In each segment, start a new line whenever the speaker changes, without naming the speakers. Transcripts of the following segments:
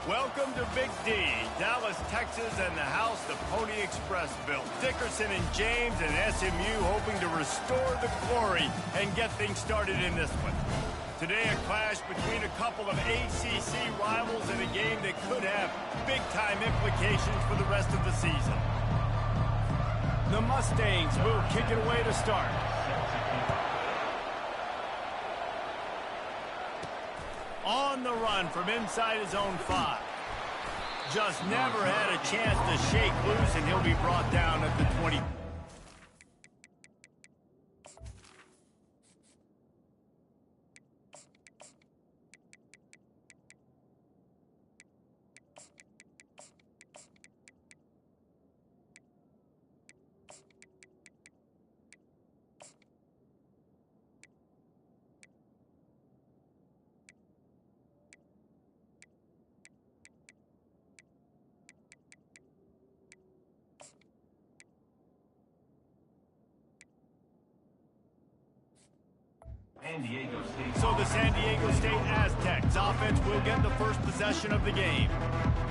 Welcome to Big D, Dallas, Texas, and the house the Pony Express built. Dickerson and James and SMU hoping to restore the glory and get things started in this one. Today, a clash between a couple of ACC rivals in a game that could have big-time implications for the rest of the season. The Mustangs will kick it away to start. On the run from inside his own 5. Just never had a chance to shake loose, and he'll be brought down at the 20. So the San Diego State Aztecs offense will get the first possession of the game.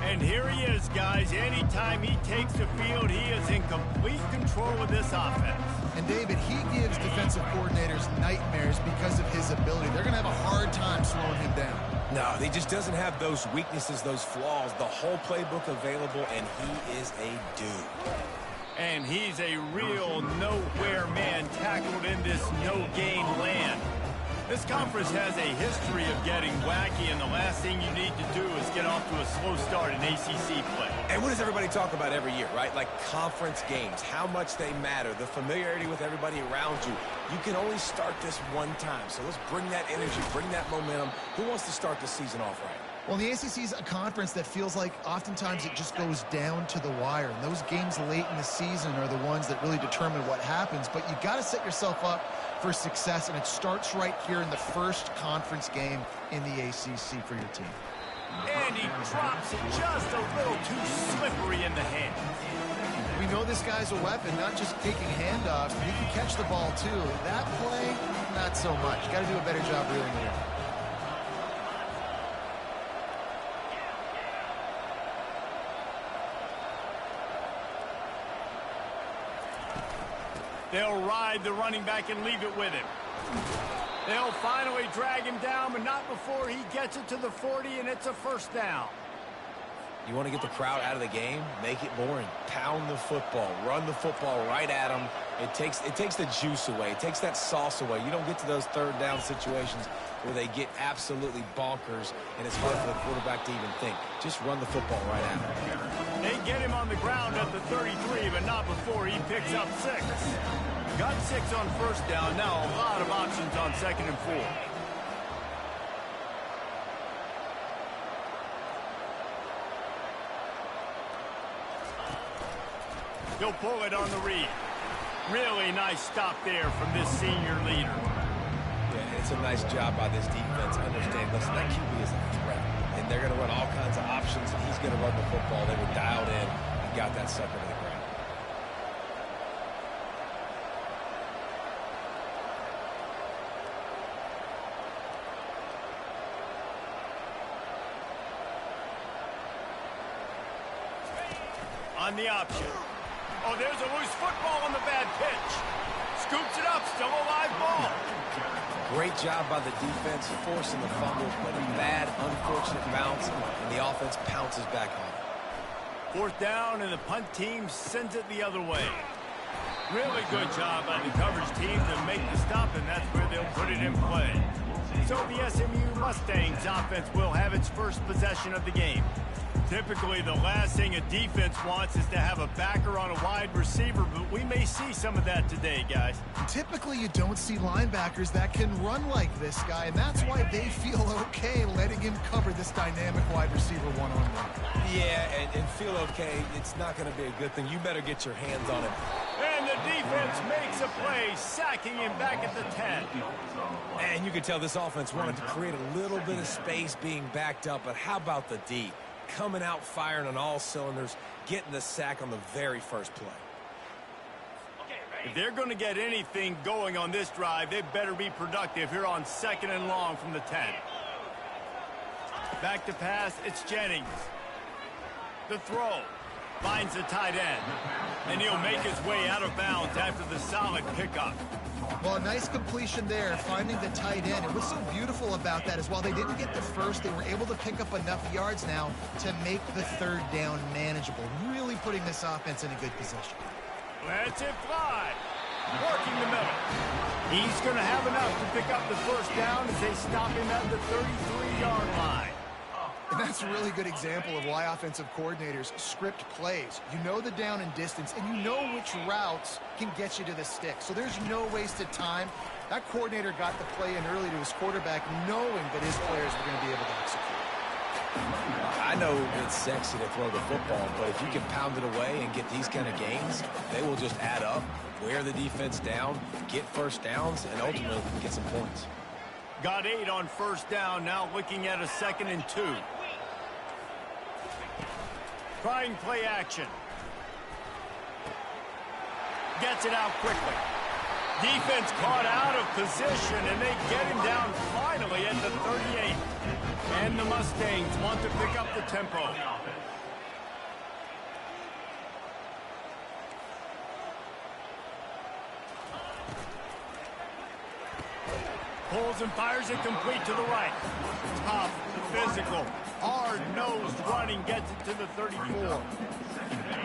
And here he is, guys. Anytime he takes the field, he is in complete control of this offense.
And David, he gives defensive coordinators nightmares because of his ability. They're going to have a hard time slowing him down.
No, he just doesn't have those weaknesses, those flaws. The whole playbook available, and he is a dude.
And he's a real nowhere man tackled in this no-gain land. This conference has a history of getting wacky, and the last thing you need to do is get off to a slow start in ACC play.
And what does everybody talk about every year, right? Like conference games, how much they matter, the familiarity with everybody around you. You can only start this one time, so let's bring that energy, bring that momentum. Who wants to start the season off right?
Well, the ACC is a conference that feels like oftentimes it just goes down to the wire. And those games late in the season are the ones that really determine what happens. But you got to set yourself up for success, and it starts right here in the first conference game in the ACC for your team.
And he drops it just a little too slippery in the hand.
We know this guy's a weapon, not just taking handoffs. He can catch the ball, too. That play, not so much. Got to do a better job reeling it in.
They'll ride the running back and leave it with him. They'll finally drag him down, but not before he gets it to the 40, and it's a first down.
You want to get the crowd out of the game? Make it boring. Pound the football. Run the football right at them. It takes the juice away. It takes that sauce away. You don't get to those third down situations where they get absolutely bonkers, and it's hard for the quarterback to even think. Just run the football right at him.
They get him on the ground at the 33, but not before he picks up 6. Got 6 on first down. Now a lot of options on 2nd and 4. He'll pull it on the read. Really nice stop there from this senior leader.
Yeah, it's a nice job by this defense. Understand, listen, that QB is a threat. And they're going to run all kinds of options, and he's going to run the football. They were dialed in and got that sucker to the ground.
On the option. Oh, there's a loose football on the bad pitch. Scoops it up, still a live ball.
Great job by the defense, forcing the fumble, but a bad, unfortunate bounce, and the offense pounces back on it.
4th down, and the punt team sends it the other way. Really good job by the coverage team to make the stop, and that's where they'll put it in play. So the SMU Mustangs offense will have its first possession of the game. Typically, the last thing a defense wants is to have a backer on a wide receiver, but we may see some of that today, guys.
Typically, you don't see linebackers that can run like this guy, and that's why they feel okay letting him cover this dynamic wide receiver one-on-one.
Yeah, and feel okay. It's not going to be a good thing. You better get your hands on him.
And the defense makes a play, sacking him back at the 10.
And you could tell this offense wanted to create a little bit of space being backed up, but how about the D? Coming out firing on all cylinders, getting the sack on the very first play.
If they're going to get anything going on this drive, they better be productive here on 2nd and long from the 10. Back to pass, it's Jennings. The throw. Finds the tight end. And he'll make his way out of bounds after the solid pickup.
Well, a nice completion there, finding the tight end. And what's so beautiful about that is while they didn't get the first, they were able to pick up enough yards now to make the third down manageable. Really putting this offense in a good position.
Lets it fly. Working the middle. He's going to have enough to pick up the first down as they stop him at the 33-yard line.
And that's a really good example of why offensive coordinators script plays. You know the down and distance, and you know which routes can get you to the stick. So there's no wasted time. That coordinator got the play in early to his quarterback, knowing that his players were going to be able to execute.
I know it's sexy to throw the football, but if you can pound it away and get these kind of gains, they will just add up, wear the defense down, get first downs, and ultimately get some points.
Got 8 on first down, now looking at a 2nd and 2. Trying play action. Gets it out quickly. Defense caught out of position, and they get him down finally at the 38. And the Mustangs want to pick up the tempo. Pulls and fires it complete to the right. Tough, physical, hard-nosed running gets it to the 34.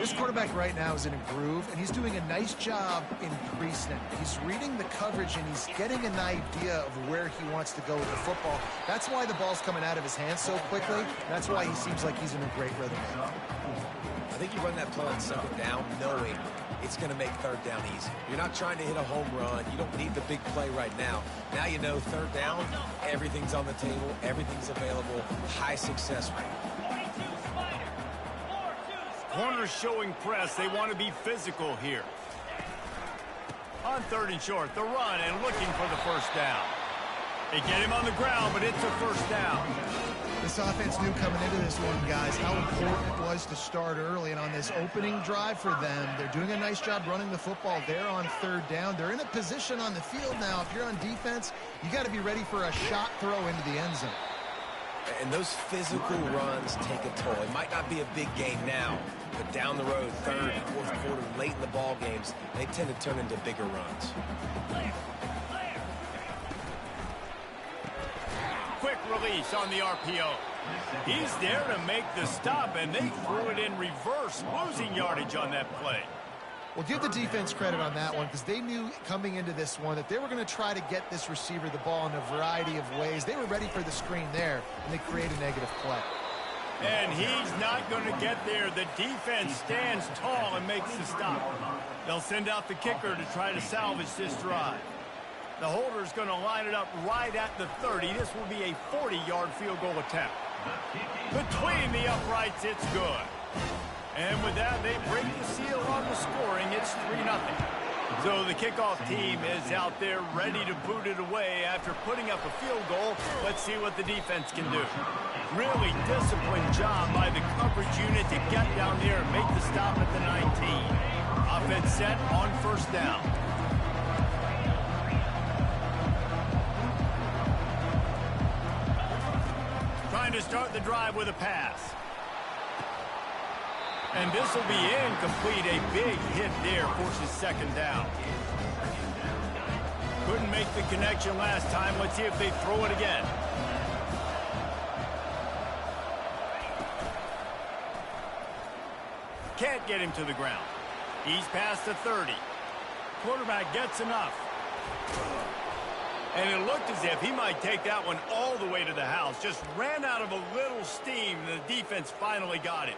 This quarterback right now is in a groove, and he's doing a nice job in pre-snap. He's reading the coverage, and he's getting an idea of where he wants to go with the football. That's why the ball's coming out of his hands so quickly. That's why he seems like he's in a great rhythm.
I think you run that play on 2nd down knowing it's going to make 3rd down easy. You're not trying to hit a home run. You don't need the big play right now. Now you know 3rd down, everything's on the table, everything's available, high success rate.
Corners showing press. They want to be physical here. On 3rd and short, the run and looking for the first down. They get him on the ground, but it's a first down.
This offense knew coming into this one, guys, how important it was to start early. And on this opening drive for them, they're doing a nice job running the football there on 3rd down. They're in a position on the field now. If you're on defense, you got to be ready for a shot throw into the end zone.
And those physical runs take a toll. It might not be a big game now, but down the road, 3rd, 4th quarter, late in the ball games, they tend to turn into bigger runs.
Quick release on the RPO. He's there to make the stop, and they threw it in reverse, losing yardage on that play.
Well, give the defense credit on that one because they knew coming into this one that they were going to try to get this receiver the ball in a variety of ways. They were ready for the screen there, and they create a negative play.
And he's not going to get there. The defense stands tall and makes the stop. They'll send out the kicker to try to salvage this drive. The holder's going to line it up right at the 30. This will be a 40-yard field goal attempt. Between the uprights, it's good. And with that, they break the seal on the scoring. It's 3-0. So the kickoff team is out there ready to boot it away after putting up a field goal. Let's see what the defense can do. Really disciplined job by the coverage unit to get down there and make the stop at the 19. Offense set on first down. Trying to start the drive with a pass. And this will be incomplete. A big hit there forces 2nd down. Couldn't make the connection last time. Let's see if they throw it again. Can't get him to the ground. He's past the 30. Quarterback gets enough. And it looked as if he might take that one all the way to the house. Just ran out of a little steam. The defense finally got it.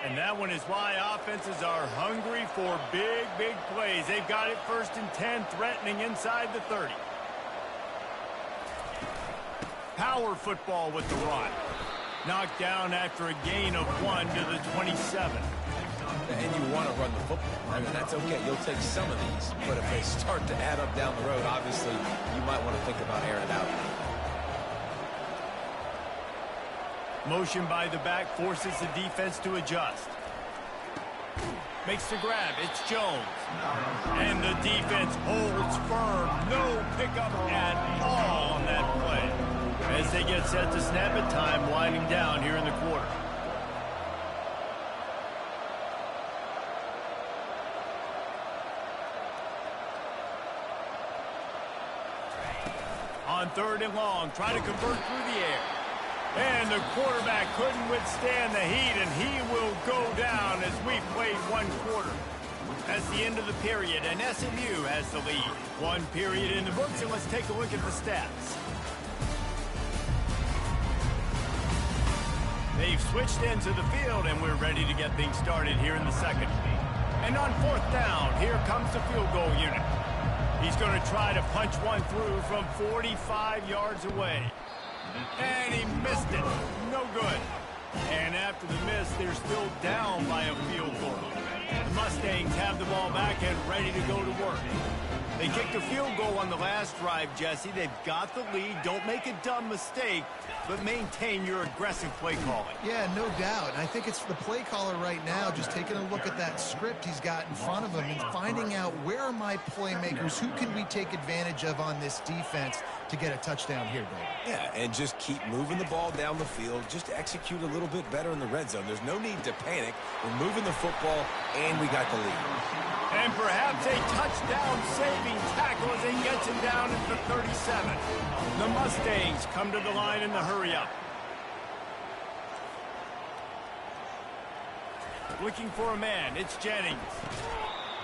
And that one is why offenses are hungry for big, big plays. They've got it 1st and 10, threatening inside the 30. Power football with the run. Knocked down after a gain of 1 to the 27.
And you want to run the football. I mean, that's okay. You'll take some of these. But if they start to add up down the road, obviously, you might want to think about airing out.
Motion by the back forces the defense to adjust. Makes the grab. It's Jones. And the defense holds firm. No pickup at all on that play. As they get set to snap it, time winding down here in the quarter. On 3rd and long, trying to convert through the air. And the quarterback couldn't withstand the heat, and he will go down as we played 1 quarter. That's the end of the period, and SMU has the lead. 1 period in the books, and let's take a look at the stats. They've switched into the field, and we're ready to get things started here in the second. And on 4th down, here comes the field goal unit. He's going to try to punch one through from 45 yards away. And he missed it. No good. And after the miss, they're still down by a field goal. The Mustangs have the ball back and ready to go to work. They kicked a field goal on the last drive, Jesse. They've got the lead. Don't make a dumb mistake, but maintain your aggressive play calling.
Yeah, no doubt. And I think it's the play caller right now just taking a look at that script he's got in front of him and finding out where are my playmakers, who can we take advantage of on this defense to get a touchdown here, David.
Yeah, and just keep moving the ball down the field. Just execute a little bit better in the red zone. There's no need to panic. We're moving the football, and we got the lead.
And perhaps a touchdown-saving tackle as he gets him down at the 37. The Mustangs come to the line in the hurry-up. Looking for a man. It's Jennings.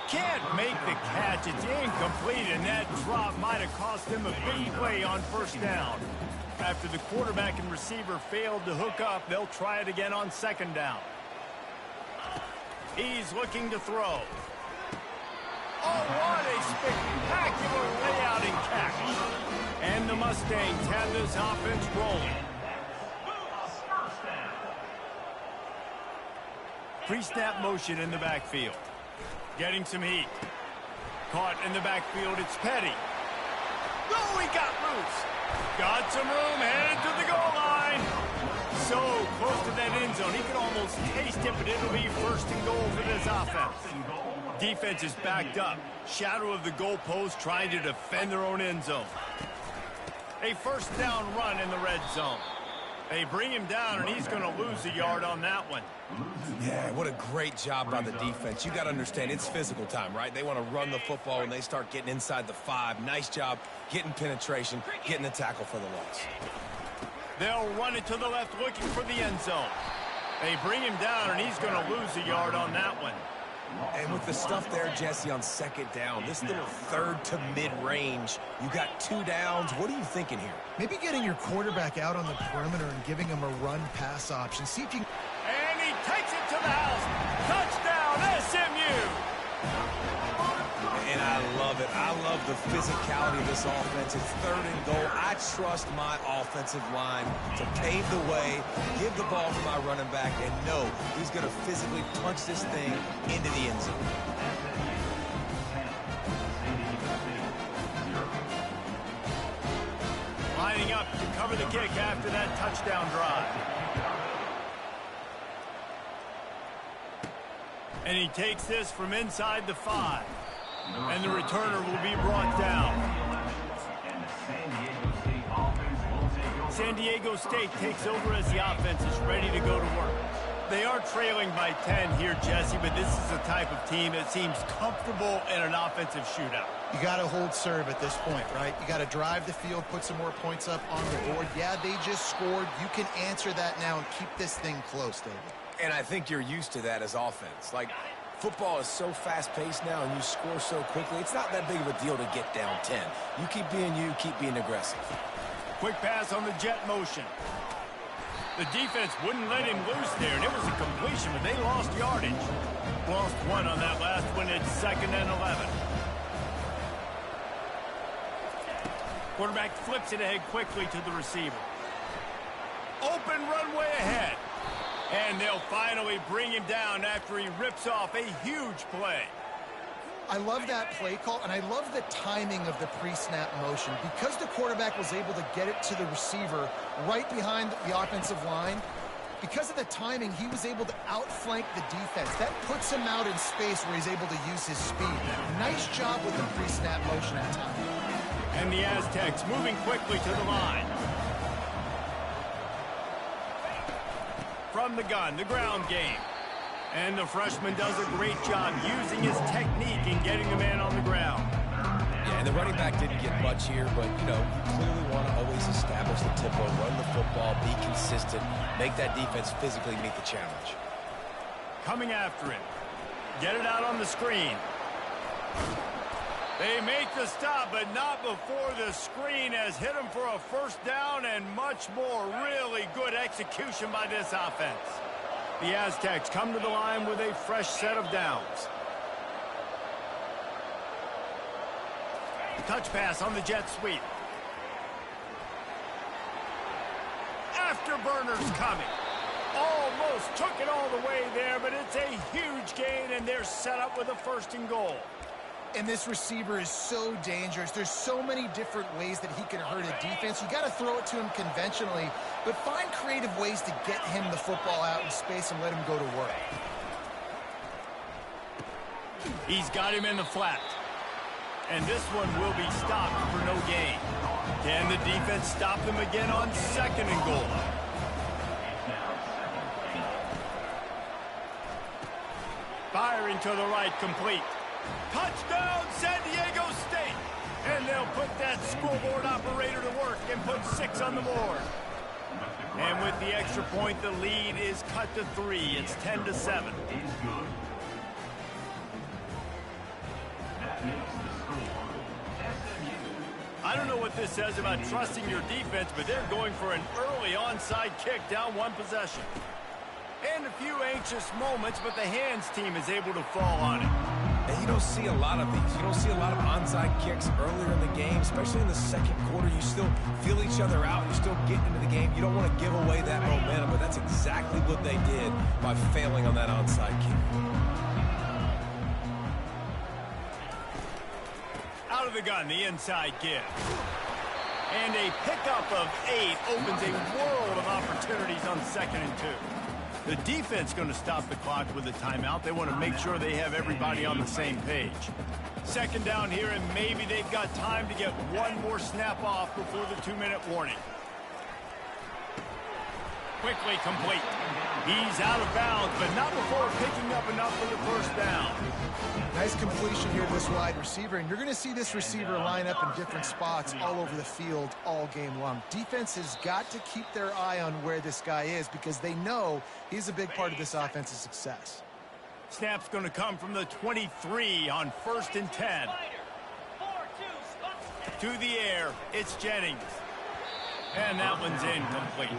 Can't make the catch. It's incomplete, and that drop might have cost him a big play on 1st down. After the quarterback and receiver failed to hook up, they'll try it again on 2nd down. He's looking to throw. Oh, what a spectacular layout and catch. And the Mustangs have this offense rolling. Pre-snap motion in the backfield. Getting some heat. Caught in the backfield, it's Petty. Oh, he got loose. Got some room, headed to the goal line. So close to that end zone, he could almost taste it, but it'll be 1st and goal for this offense. Defense is backed up. Shadow of the goalpost trying to defend their own end zone. A 1st down run in the red zone. They bring him down, and he's going to lose a yard on that one.
Yeah, what a great job by the defense. You got to understand, it's physical time, right? They want to run the football when they start getting inside the 5. Nice job getting penetration, getting the tackle for the loss.
They'll run it to the left, looking for the end zone. They bring him down, and he's going to lose a yard on that one.
And with the stuff there, Jesse, on 2nd down, this little 3rd to mid-range, you got 2 downs. What are you thinking here?
Maybe getting your quarterback out on the perimeter and giving him a run-pass option. See if you can...
And he takes it to the house. Touchdown, SMU!
And I love it. I love the physicality of this offense. It's 3rd and goal. I trust my offensive line to pave the way, give the ball to my running back, and know he's going to physically punch this thing into the end zone.
Lining up to cover the kick after that touchdown drive. And he takes this from inside the 5. And the returner will be brought down. San Diego State takes over as the offense is ready to go to work. They are trailing by 10 here, Jesse, but this is the type of team that seems comfortable in an offensive shootout.
You got to hold serve at this point, right? You got to drive the field, put some more points up on the board. Yeah, they just scored. You can answer that now and keep this thing close, David.
And I think you're used to that as offense. Like, football is so fast-paced now, and you score so quickly, it's not that big of a deal to get down 10. You keep being aggressive.
Quick pass on the jet motion. The defense wouldn't let him loose there, and it was a completion, but they lost yardage. Lost 1 on that last one. It's 2nd and 11. Quarterback flips it ahead quickly to the receiver. Open runway ahead. And they'll finally bring him down after he rips off a huge play.
I love that play call, and I love the timing of the pre-snap motion. Because the quarterback was able to get it to the receiver right behind the offensive line, because of the timing, he was able to outflank the defense. That puts him out in space where he's able to use his speed. Nice job with the pre-snap motion at time.
And the Aztecs moving quickly to the line. from the gun, the ground game. And the freshman does a great job using his technique in getting the man on the ground.
Yeah, and the running back didn't get much here, but, you know, you clearly want to always establish the tempo, run the football, be consistent, make that defense physically meet the challenge.
Coming after him. Get it out on the screen. They make the stop, but not before the screen has hit him for a first down and much more. Really good execution by this offense. The Aztecs come to the line with a fresh set of downs. Touch pass on the jet sweep. Afterburners coming. Almost took it all the way there, but it's a huge gain, and they're set up with a 1st and goal.
And this receiver is so dangerous. There's so many different ways that he can hurt a defense. You got to throw it to him conventionally, but find creative ways to get him the football out in space and let him go to work.
He's got him in the flat. And this one will be stopped for no gain. Can the defense stop him again on 2nd and goal? Firing to the right, complete. Touchdown, San Diego State! And they'll put that scoreboard operator to work and put 6 on the board. And with the extra point, the lead is cut to 3. It's 10-7. I don't know what this says about trusting your defense, but they're going for an early onside kick down 1 possession. And a few anxious moments, but the hands team is able to fall on it.
And you don't see a lot of these. You don't see a lot of onside kicks earlier in the game, especially in the 2nd quarter. You still feel each other out. You're still getting into the game. You don't want to give away that momentum, but that's exactly what they did by failing on that onside kick.
Out of the gun, the inside give. And a pickup of 8 opens a world of opportunities on 2nd and 2. The defense going to stop the clock with a timeout. They want to make sure they have everybody on the same page. 2nd down here, and maybe they've got time to get one more snap off before the 2-minute warning. Quickly complete. He's out of bounds, but not before picking up enough for the 1st down.
Nice completion here to this wide receiver, and you're going to see this receiver line up in different spots all over the field all game long. Defense has got to keep their eye on where this guy is because they know he's a big part of this offense's success.
Snap's going to come from the 23 on 1st and 10. To the air, it's Jennings. And that one's incomplete.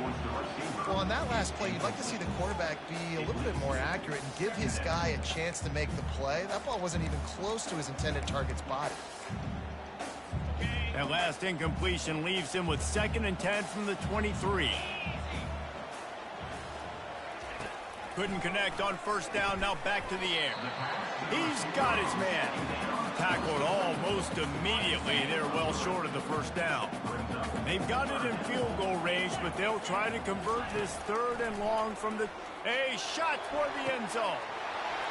Well, on that last play, you'd like to see the quarterback be a little bit more accurate and give his guy a chance to make the play. That ball wasn't even close to his intended target's body.
That last incompletion leaves him with 2nd and 10 from the 23. Couldn't connect on 1st down, now back to the air. He's got his man. Tackled almost immediately. They're well short of the 1st down. They've got it in field goal range, but they'll try to convert this 3rd and long from the... A shot toward the end zone.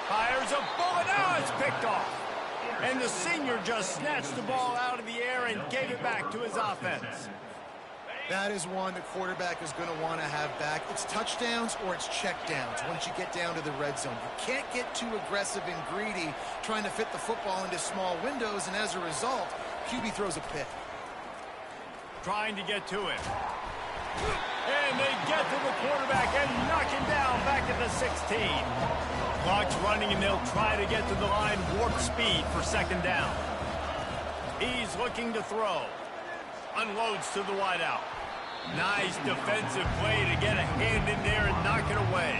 Fires a bullet. Now it's picked off. And the senior just snatched the ball out of the air and gave it back to his offense.
That is one the quarterback is going to want to have back. It's touchdowns or it's checkdowns once you get down to the red zone. You can't get too aggressive and greedy trying to fit the football into small windows, and as a result, QB throws a pick.
Trying to get to it. And they get to the quarterback and knock him down back at the 16. Clock's running, and they'll try to get to the line warp speed for 2nd down. He's looking to throw. Unloads to the wideout. Nice defensive play to get a hand in there and knock it away.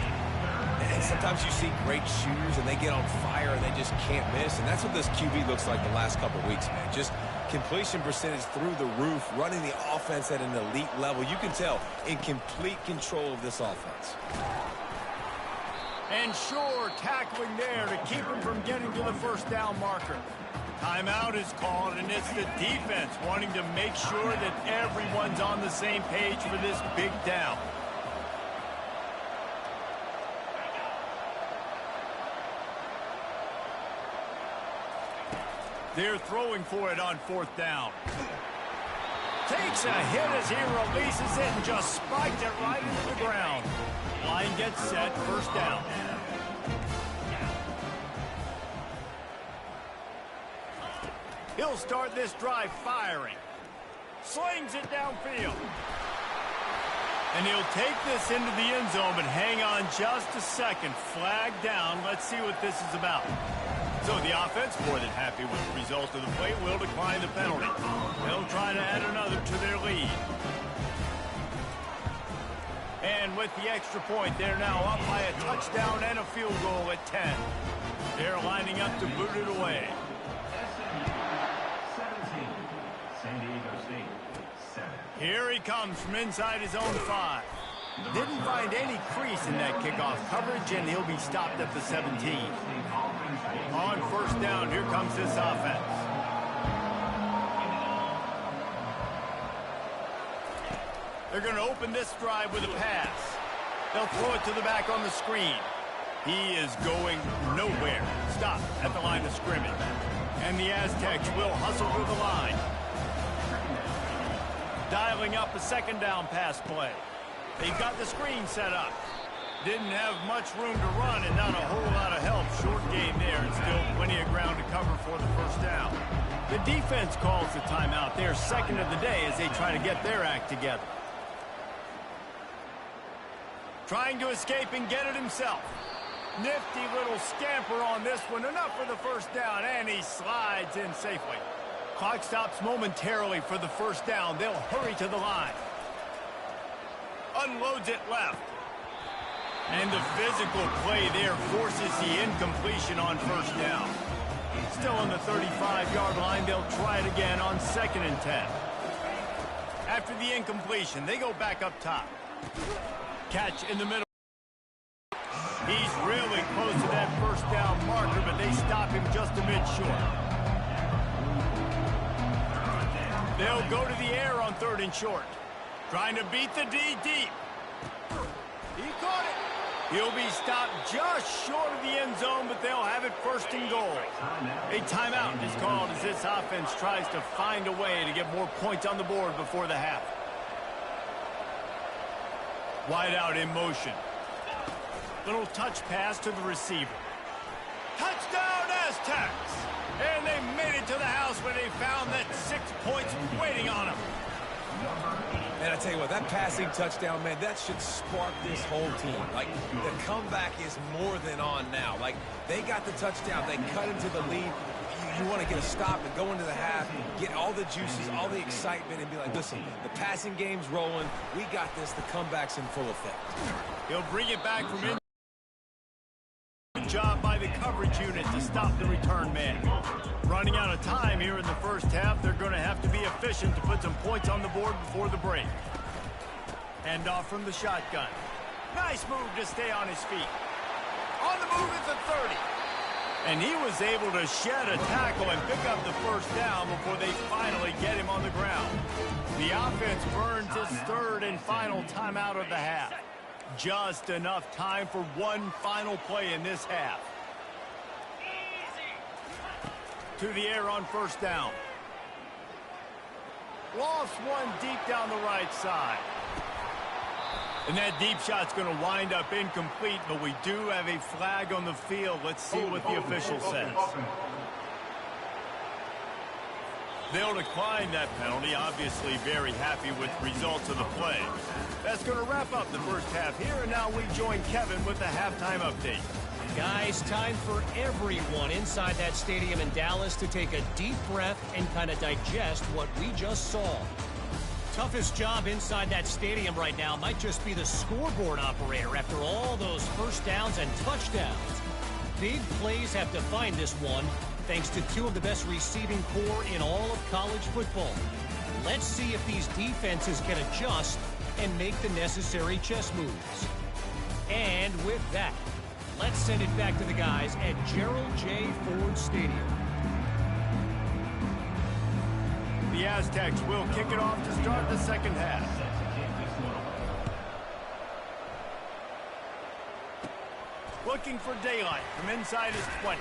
And sometimes you see great shooters and they get on fire and they just can't miss. And that's what this QB looks like the last couple weeks, man. Just completion percentage through the roof, running the offense at an elite level. You can tell in complete control of this offense.
And sure, tackling there to keep him from getting to the 1st down marker. Timeout is called, and it's the defense wanting to make sure that everyone's on the same page for this big down. They're throwing for it on 4th down. Takes a hit as he releases it and just spiked it right into the ground. Line gets set, first down. He'll start this drive firing. Slings it downfield. And he'll take this into the end zone, but hang on just a second. Flag down. Let's see what this is about. So the offense, more than happy with the result of the play, will decline the penalty. They'll try to add another to their lead. And with the extra point, they're now up by a touchdown and a field goal at 10. They're lining up to boot it away. Here he comes from inside his own 5. Didn't find any crease in that kickoff coverage, and he'll be stopped at the 17. On first down, here comes this offense. They're going to open this drive with a pass. They'll throw it to the back on the screen. He is going nowhere. Stop at the line of scrimmage. And the Aztecs will hustle to the line. Dialing up a second down pass play. They've got the screen set up. Didn't have much room to run and not a whole lot of help. Short game there and still plenty of ground to cover for the first down. The defense calls the timeout. Their second of the day as they try to get their act together. Trying to escape and get it himself. Nifty little scamper on this one. Enough for the first down, and he slides in safely. Clock stops momentarily for the first down. They'll hurry to the line. Unloads it left. And the physical play there forces the incompletion on first down. Still on the 35-yard line, they'll try it again on 2nd and 10. After the incompletion, they go back up top. Catch in the middle. He's really close to that first down marker, but they stop him just a bit short. They'll go to the air on 3rd and short. Trying to beat the D deep. He caught it. He'll be stopped just short of the end zone, but they'll have it 1st and goal. A timeout is called as this offense tries to find a way to get more points on the board before the half. Wide out in motion. Little touch pass to the receiver. Touchdown Aztecs! And they made it to the house where they found that 6 points waiting on them.
And I tell you what, that passing touchdown, man, that should spark this whole team. Like, the comeback is more than on now. Like, they got the touchdown. They cut into the lead. You want to get a stop and go into the half, get all the juices, all the excitement, and be like, listen, the passing game's rolling. We got this. The comeback's in full effect.
He'll bring it back from in. Good job by the coverage unit to stop the return man. Running out of time here in the first half, they're going to have to be efficient to put some points on the board before the break. Hand off from the shotgun. Nice move to stay on his feet. On the move at the 30. And he was able to shed a tackle and pick up the first down before they finally get him on the ground. The offense burns its 3rd and final timeout of the half. Just enough time for one final play in this half. To the air on first down. Lost one deep down the right side. And that deep shot's going to wind up incomplete, but we do have a flag on the field. Let's see what the official says. They'll decline that penalty, obviously very happy with the results of the play. That's going to wrap up the first half here, and now we join Kevin with the halftime update.
Guys, time for everyone inside that stadium in Dallas to take a deep breath and kind of digest what we just saw. Toughest job inside that stadium right now might just be the scoreboard operator after all those first downs and touchdowns. Big plays have defined this one, thanks to 2 of the best receiving core in all of college football. Let's see if these defenses can adjust and make the necessary chess moves. And with that, let's send it back to the guys at Gerald J. Ford Stadium.
The Aztecs will kick it off to start the second half. Looking for daylight from inside his 20.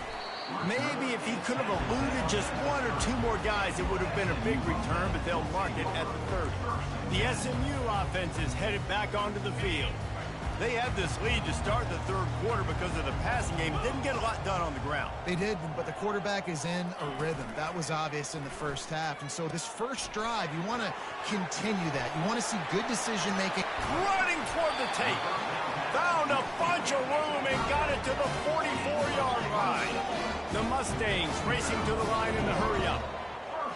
Maybe if he could have eluded just 1 or 2 more guys, it would have been a big return, but they'll mark it at the 30. The SMU offense is headed back onto the field. They had this lead to start the third quarter because of the passing game. Didn't get a lot done on the ground.
They did, but the quarterback is in a rhythm. That was obvious in the first half. And so this first drive, you want to continue that. You want to see good decision-making.
Running toward the tape. Found a bunch of room and got it to the 44-yard line. The Mustangs racing to the line in the hurry-up.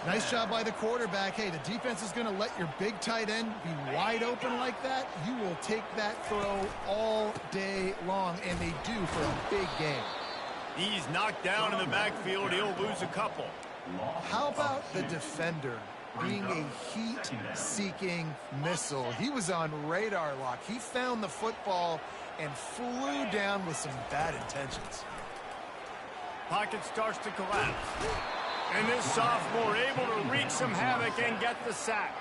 Nice job by the quarterback. Hey, the defense is going to let your big tight end be wide open like that. You will take that throw all day long, and they do for a big game.
He's knocked down in the backfield. He'll lose a couple.
How about the defender being a heat-seeking missile? He was on radar lock. He found the football and flew down with some bad intentions.
Pocket starts to collapse. And this sophomore able to wreak some havoc and get the sack.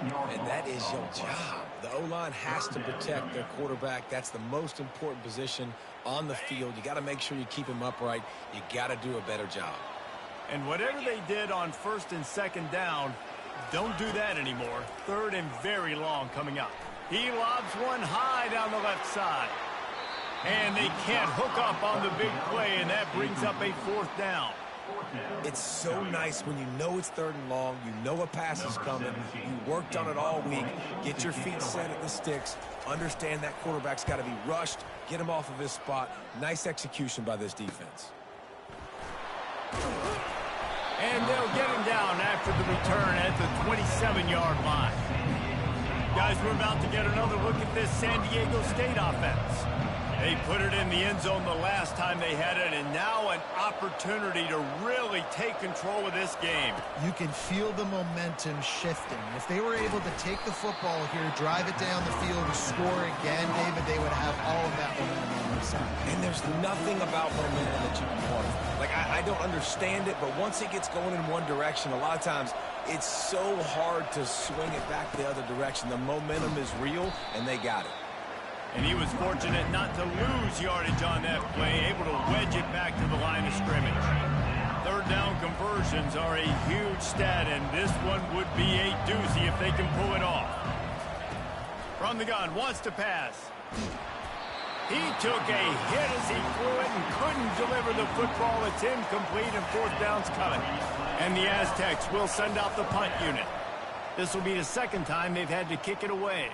And that is your job. The O-line has to protect their quarterback. That's the most important position on the field. You got to make sure you keep him upright. You got to do a better job.
And whatever they did on first and second down, don't do that anymore. Third and very long coming up. He lobs one high down the left side. And they can't hook up on the big play, and that brings up a fourth down.
It's so nice when you know it's third and long, you know a pass is coming, you worked on it all week, get your feet set at the sticks, understand that quarterback's got to be rushed, get him off of his spot. Nice execution by this defense.
And they'll get him down after the return at the 27-yard line. Guys, we're about to get another look at this San Diego State offense. They put it in the end zone the last time they had it, and now an opportunity to really take control of this game.
You can feel the momentum shifting. If they were able to take the football here, drive it down the field, and score again, David, they would have all of that momentum on their side.
And there's nothing about momentum that you can quantify. Like, I don't understand it, but once it gets going in one direction, a lot of times it's so hard to swing it back the other direction. The momentum is real, and they got it.
And he was fortunate not to lose yardage on that play, able to wedge it back to the line of scrimmage. Third down conversions are a huge stat, and this one would be a doozy if they can pull it off. From the gun, wants to pass. He took a hit as he threw it and couldn't deliver the football. It's incomplete, and fourth down's coming. And the Aztecs will send out the punt unit. This will be the second time they've had to kick it away.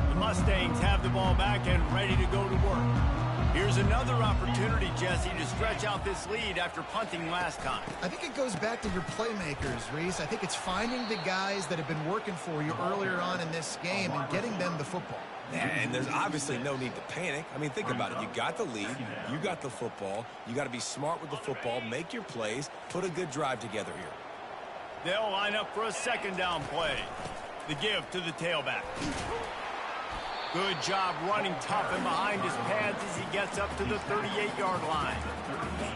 The Mustangs have the ball back and ready to go to work. Here's another opportunity, Jesse, to stretch out this lead after punting last time.
I think it goes back to your playmakers, Reese. I think it's finding the guys that have been working for you earlier on in this game and getting them the football.
And there's obviously no need to panic. I mean, think about it. You got the lead. You got the football. You got to be smart with the football. Make your plays. Put a good drive together here.
They'll line up for a second down play. The give to the tailback. Good job running tough and behind his pads as he gets up to the 38-yard line.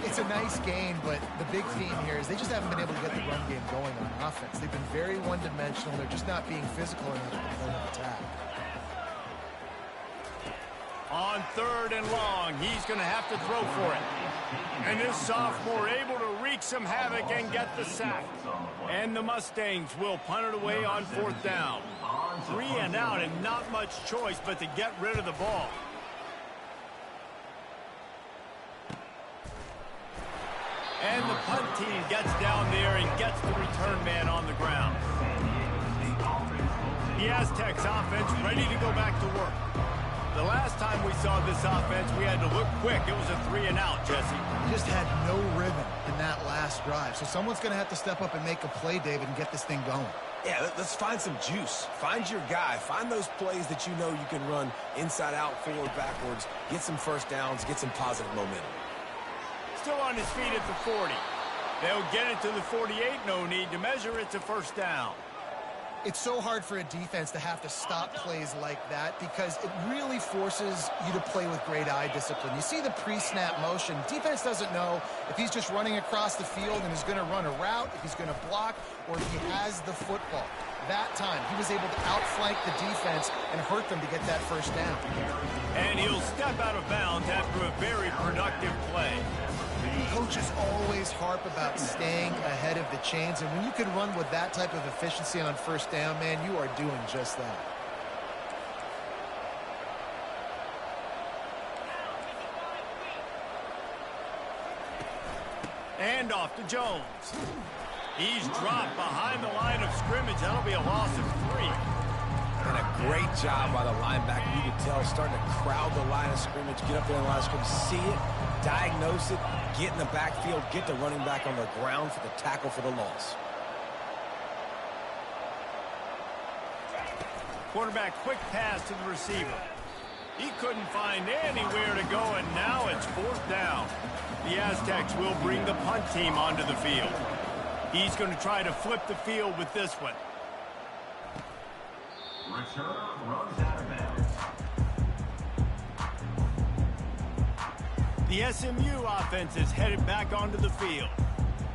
It's a nice gain, but the big theme here is they just haven't been able to get the run game going on offense. They've been very one-dimensional. They're just not being physical enough to point of attack.
On third and long, he's going to have to throw for it. And this sophomore able to wreak some havoc and get the sack. And the Mustangs will punt it away on fourth down. 3 and out and not much choice but to get rid of the ball. And the punt team gets down there and gets the return man on the ground. The Aztecs offense ready to go back to work. The last time we saw this offense, we had to look quick. It was a 3 and out, Jesse.
You just had no rhythm in that last drive. So someone's going to have to step up and make a play, David, and get this thing going.
Yeah, let's find some juice. Find your guy. Find those plays that you know you can run inside out, forward, backwards. Get some first downs. Get some positive momentum.
Still on his feet at the 40. They'll get it to the 48. No need to measure. It's a first down.
It's so hard for a defense to have to stop plays like that because it really forces you to play with great eye discipline. You see the pre-snap motion. Defense doesn't know if he's just running across the field and is going to run a route, if he's going to block, or if he has the football. That time, he was able to outflank the defense and hurt them to get that first down.
And he'll step out of bounds after a very productive play.
Coaches always harp about staying ahead of the chains, and when you can run with that type of efficiency on first down, man, you are doing just that.
And off to Jones. He's dropped behind the line of scrimmage. That'll be a loss of 3.
And a great job by the linebacker. You can tell starting to crowd the line of scrimmage, get up there in the line of scrimmage, see it, diagnose it, get in the backfield, get the running back on the ground for the tackle for the loss.
Quarterback quick pass to the receiver. He couldn't find anywhere to go, and now it's 4th down. The Aztecs will bring the punt team onto the field. He's going to try to flip the field with this one.
Return runs out of bounds.
The SMU offense is headed back onto the field.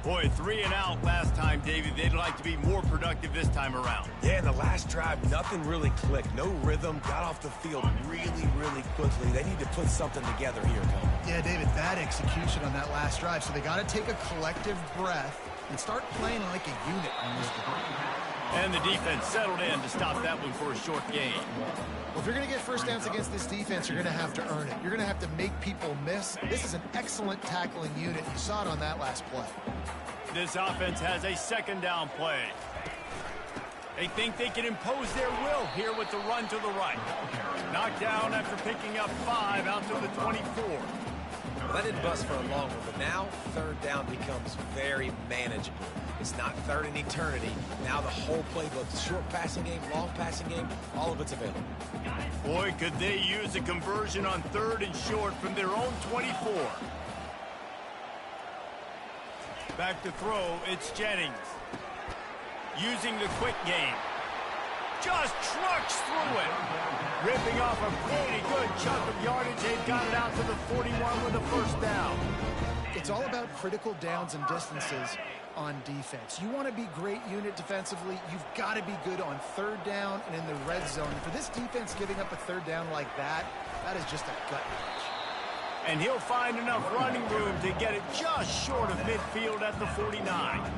Boy, 3 and out last time, David. They'd like to be more productive this time around.
Yeah, in the last drive, nothing really clicked. No rhythm. Got off the field really, really quickly. They need to put something together here, Tom.
Yeah, David, bad execution on that last drive. So they got to take a collective breath and start playing like a unit on this one.
And the defense settled in to stop that one for a short gain.
Well, if you're going to get first downs against this defense, you're going to have to earn it. You're going to have to make people miss. This is an excellent tackling unit. You saw it on that last play.
This offense has a second down play. They think they can impose their will here with the run to the right. Knocked down after picking up 5 out to the 24.
Well, that didn't bust for a long one, but now 3rd down becomes very manageable. It's not 3rd in eternity. Now the whole playbook, the short passing game, long passing game, all of it's available.
Boy, could they use a conversion on 3rd and short from their own 24. Back to throw, it's Jennings. Using the quick game. Just trucks through it. Ripping off a pretty good chunk of yardage. They've got it out to the 41 with a first down.
It's all about critical downs and distances on defense. You want to be great unit defensively, you've got to be good on 3rd down and in the red zone. For this defense giving up a 3rd down like that, that is just a gut punch.
And he'll find enough running room to get it just short of midfield at the 49.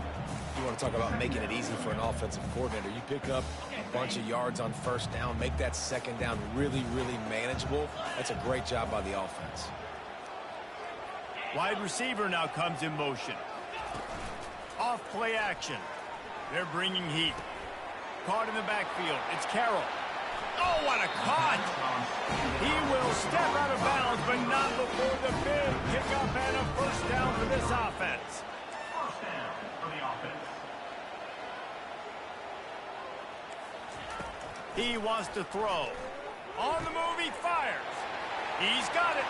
You want to talk about making it easy for an offensive coordinator. You pick up a bunch of yards on first down, make that second down really, really manageable. That's a great job by the offense.
Wide receiver now comes in motion. Off play action. They're bringing heat. Caught in the backfield. It's Carroll. Oh, what a caught! He will step out of bounds, but not before the big pickup and a first down for this offense.
First down for the offense.
He wants to throw. On the move, he fires. He's got it.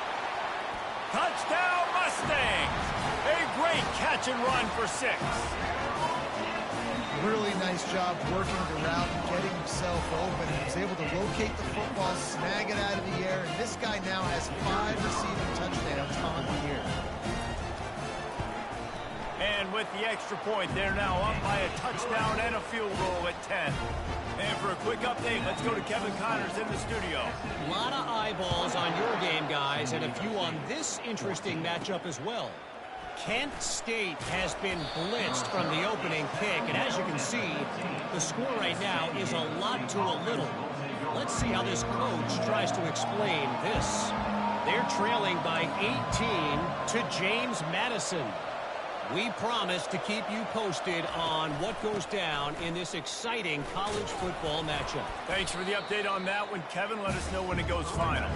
Touchdown, Mustangs! A great catch and run for 6.
Really nice job working the route and getting himself open. He was able to locate the football, snag it out of the air, and this guy now has 5 receiving touchdowns on the year.
And with the extra point, they're now up by a touchdown and a field goal at 10. And for a quick update, let's go to Kevin Connors in the studio.
A lot of eyeballs on your game, guys, and a few on this interesting matchup as well. Kent State has been blitzed from the opening kick, and as you can see, the score right now is a lot to a little. Let's see how this coach tries to explain this. They're trailing by 18 to James Madison. We promise to keep you posted on what goes down in this exciting college football matchup.
Thanks for the update on that one, Kevin. Let us know when it goes final.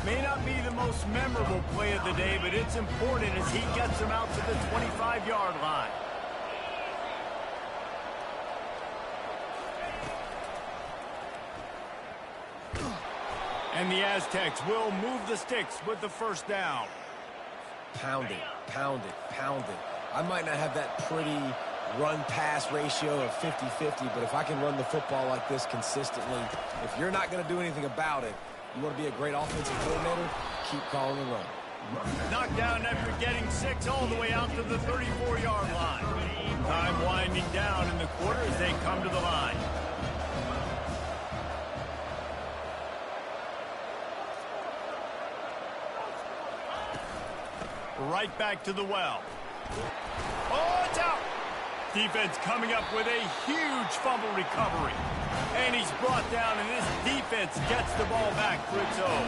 May not be the most memorable play of the day, but it's important as he gets him out to the 25-yard line. And the Aztecs will move the sticks with the first down.
Pound it, pound it, pound it. I might not have that pretty run-pass ratio of 50-50, but if I can run the football like this consistently, if you're not going to do anything about it, you want to be a great offensive coordinator, keep calling the run.
Knocked down after getting 6 all the way out to the 34-yard line. Time winding down in the quarter as they come to the line. Right back to the well. Oh, it's out. Defense coming up with a huge fumble recovery. And he's brought down, and this defense gets the ball back for its own.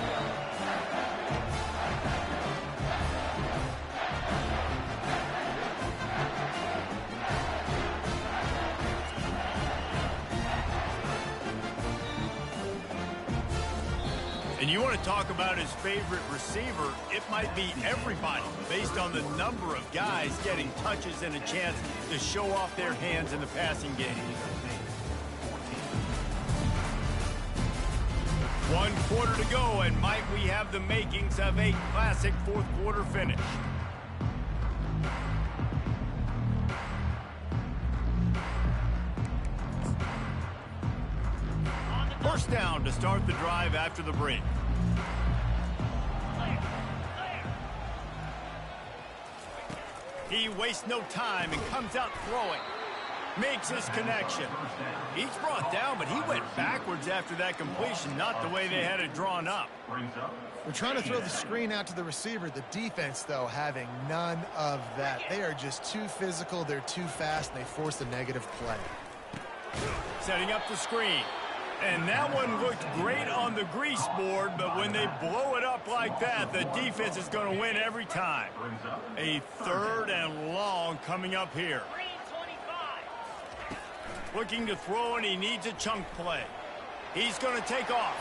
And you want to talk about his favorite receiver, it might be everybody based on the number of guys getting touches and a chance to show off their hands in the passing game. 1 quarter to go, and might we have the makings of a classic fourth quarter finish. First down to start the drive after the break. He wastes no time and comes out throwing. Makes his connection. He's brought down, but he went backwards after that completion, not the way they had it drawn up.
They're trying to throw the screen out to the receiver. The defense, though, having none of that. They are just too physical, they're too fast, and they force a negative play.
Setting up the screen. And that one looked great on the grease board, but when they blow it up like that, the defense is going to win every time. A 3rd and long coming up here. Looking to throw, and he needs a chunk play. He's going to take off.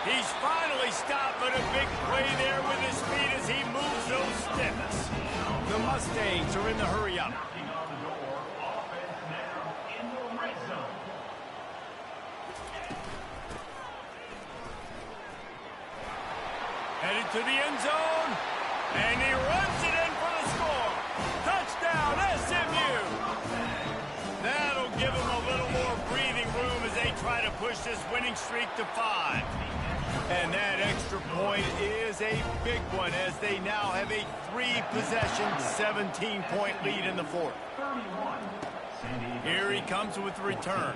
He's finally stopped, but a big play there with his feet as he moves those sticks. The Mustangs are in the hurry-up. Headed to the end zone, and he runs it in for the score. Touchdown, SMU. That'll give him a little more breathing room as they try to push this winning streak to 5. And that extra point is a big one as they now have a 3-possession, 17-point lead in the 4th. Here he comes with the return.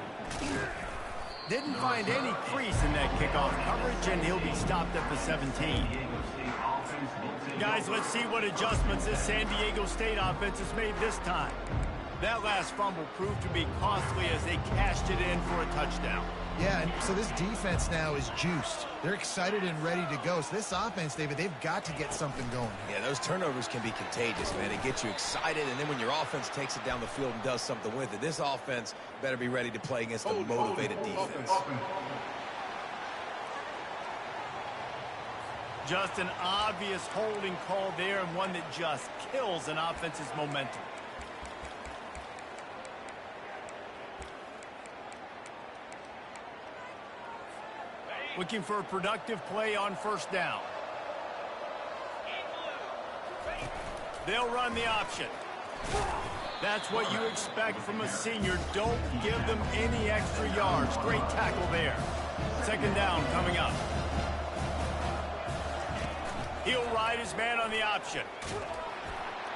Didn't find any crease in that kickoff coverage, and he'll be stopped at the 17. Guys, let's see what adjustments this San Diego State offense has made this time. That last fumble proved to be costly as they cashed it in for a touchdown.
Yeah, and so this defense now is juiced. They're excited and ready to go. So this offense, David, they've got to get something going.
Yeah, those turnovers can be contagious, man. It gets you excited, and then when your offense takes it down the field and does something with it, this offense better be ready to play against a motivated defense.
Just an obvious holding call there, and one that just kills an offense's momentum. Looking for a productive play on first down. They'll run the option. That's what you expect from a senior. Don't give them any extra yards. Great tackle there. Second down coming up. He'll ride his man on the option.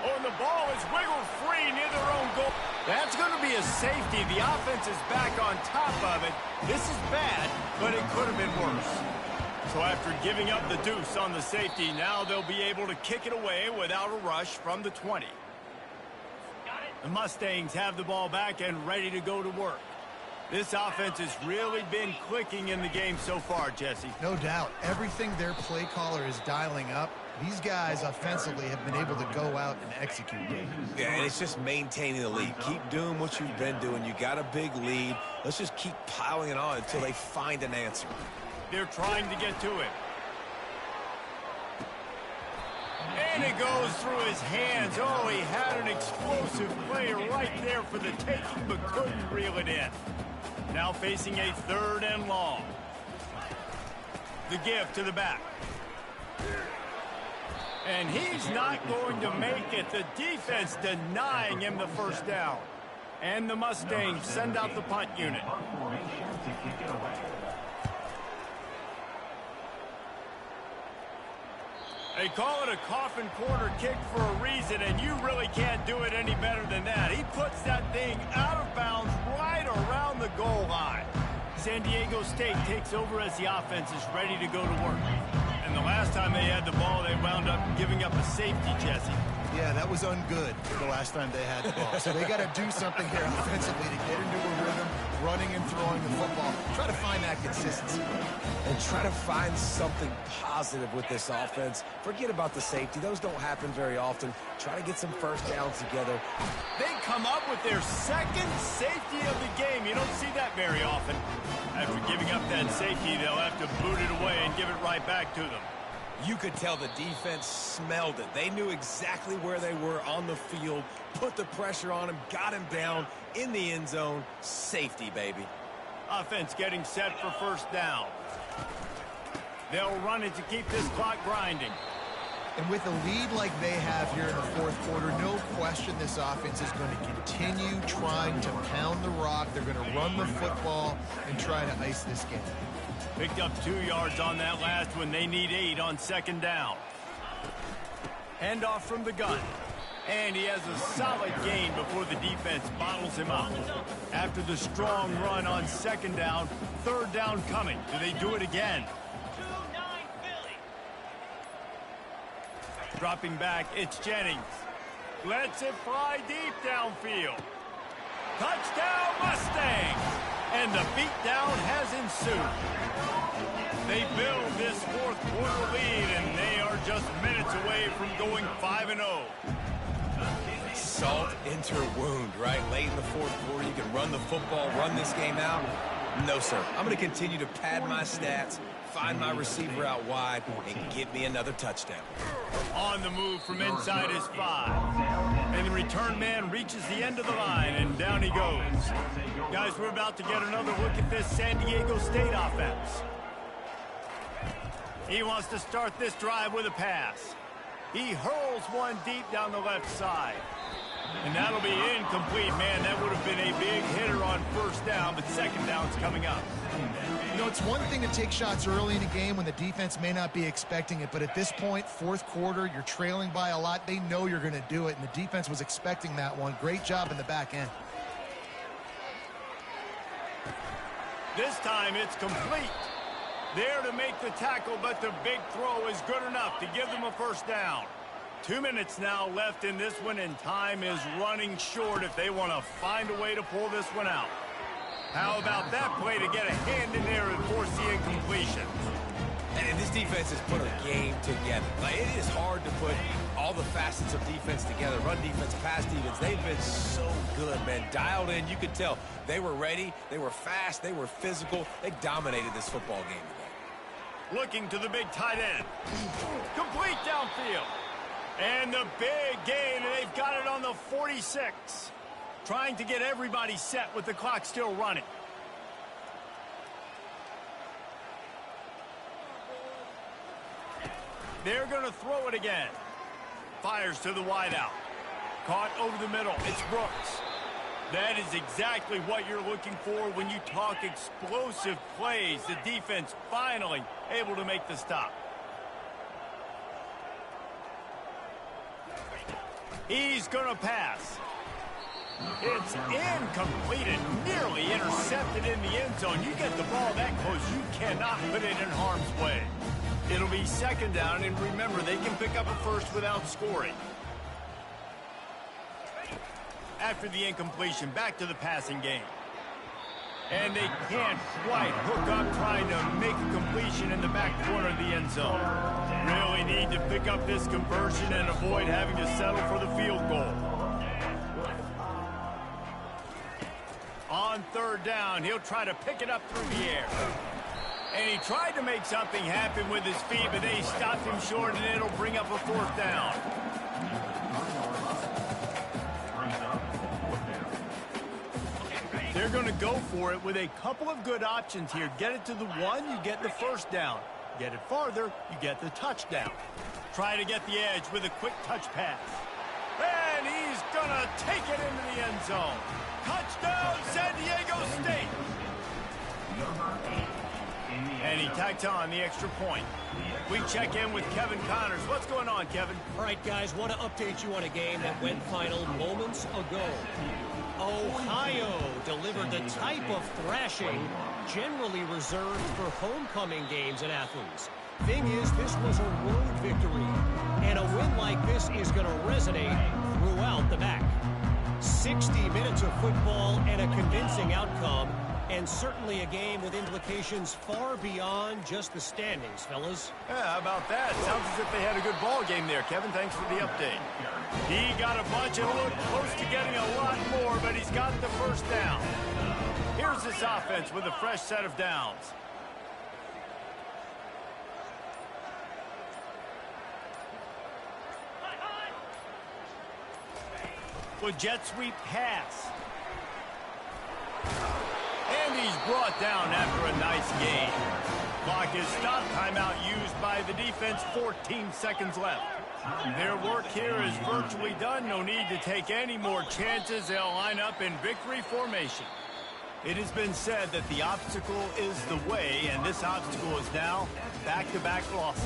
Oh, and the ball is wiggled free near their own goal. That's going to be a safety. The offense is back on top of it. This is bad, but it could have been worse. So after giving up the deuce on the safety, now they'll be able to kick it away without a rush from the 20. The Mustangs have the ball back and ready to go to work. This offense has really been clicking in the game so far, Jesse.
No doubt. Everything their play caller is dialing up, these guys offensively have been able to go out and execute.
Yeah, and it's just maintaining the lead. Keep doing what you've been doing. You got a big lead. Let's just keep piling it on until they find an answer.
They're trying to get to it. And it goes through his hands. Oh, he had an explosive play right there for the taking, but couldn't reel it in. Now facing a 3rd and long. The give to the back. And he's not going to make it. The defense denying him the first down. And the Mustangs send out the punt unit. They call it a coffin corner kick for a reason, and you really can't do it any better than that. He puts that thing out of bounds right around the goal line. San Diego State takes over as the offense is ready to go to work. And the last time they had the ball, they wound up giving up a safety, Jesse.
Yeah, that was ungood the last time they had the ball. So they got to do something here offensively to get into a rhythm, running and throwing the football. Try to find that consistency.
And try to find something positive with this offense. Forget about the safety. Those don't happen very often. Try to get some first downs together.
They come up with their second safety of the game. You don't see that very often. After giving up that safety, they'll have to boot it away and give it right back to them.
You could tell the defense smelled it. They knew exactly where they were on the field, put the pressure on him, got him down in the end zone. Safety, baby.
Offense getting set for first down. They'll run it to keep this clock grinding.
And with a lead like they have here in the fourth quarter, no question this offense is going to continue trying to pound the rock. They're going to run the football and try to ice this game.
Picked up 2 yards on that last one. They need 8 on second down. Handoff from the gun. And he has a solid gain before the defense bottles him up. After the strong run on second down, third down coming. Do they do it again? Dropping back, it's Jennings. Lets it fly deep downfield. Touchdown Mustangs! And the beatdown has ensued. They build this fourth quarter lead, and they are just minutes away from going 5-0.
Salt into a wound, right? Late in the fourth quarter, you can run the football, run this game out. No, sir. I'm going to continue to pad my stats, find my receiver out wide, and get me another touchdown.
On the move from inside his 5. And the return man reaches the end of the line, and down he goes. Guys, we're about to get another look at this San Diego State offense. He wants to start this drive with a pass. He hurls one deep down the left side. And that'll be incomplete, man. That would have been a big hitter on first down, but second down's coming up.
You know, it's one thing to take shots early in a game when the defense may not be expecting it, but at this point, fourth quarter, you're trailing by a lot. They know you're going to do it, and the defense was expecting that one. Great job in the back end.
This time it's complete. There to make the tackle, but the big throw is good enough to give them a first down. 2 minutes now left in this one, and time is running short if they want to find a way to pull this one out. How about that play to get a hand in there and force the incompletion?
And this defense has put a game together. Like, it is hard to put all the facets of defense together. Run defense, pass defense. They've been so good, man. Dialed in. You could tell they were ready. They were fast. They were physical. They dominated this football game today.
Looking to the big tight end. Complete downfield. And the big gain, and they've got it on the 46. Trying to get everybody set with the clock still running. They're going to throw it again. Fires to the wideout. Caught over the middle. It's Brooks. That is exactly what you're looking for when you talk explosive plays. The defense finally able to make the stop. He's going to pass. It's incomplete and nearly intercepted in the end zone. You get the ball that close, you cannot put it in harm's way. It'll be second down, and remember, they can pick up a first without scoring. After the incompletion, back to the passing game. And they can't quite hook up trying to make a completion in the back corner of the end zone. Really need to pick up this conversion and avoid having to settle for the field goal. On third down, he'll try to pick it up through the air. And he tried to make something happen with his feet, but they stopped him short, and it'll bring up a fourth down. They're going to go for it with a couple of good options here. Get it to the 1, you get the first down. Get it farther, you get the touchdown. Try to get the edge with a quick touch pass. And he's going to take it into the end zone. Touchdown, San Diego State. And he tacks on the extra point. We check in with Kevin Connors. What's going on, Kevin?
All right, guys, want to update you on a game that went final moments ago. Ohio delivered the type of thrashing generally reserved for homecoming games in Athens. Thing is, this was a road victory, and a win like this is going to resonate throughout the MAC. 60 minutes of football and a convincing outcome, and certainly a game with implications far beyond just the standings, fellas.
Yeah, how about that? Sounds as if they had a good ball game there, Kevin. Thanks for the update. He got a bunch and looked close to getting a lot more, but he's got the first down. Here's this offense with a fresh set of downs. With jet sweep pass. And he's brought down after a nice gain. Clock is stopped. Timeout used by the defense. 14 seconds left. Their work here is virtually done. No need to take any more chances. They'll line up in victory formation. It has been said that the obstacle is the way, and this obstacle is now back-to-back losses.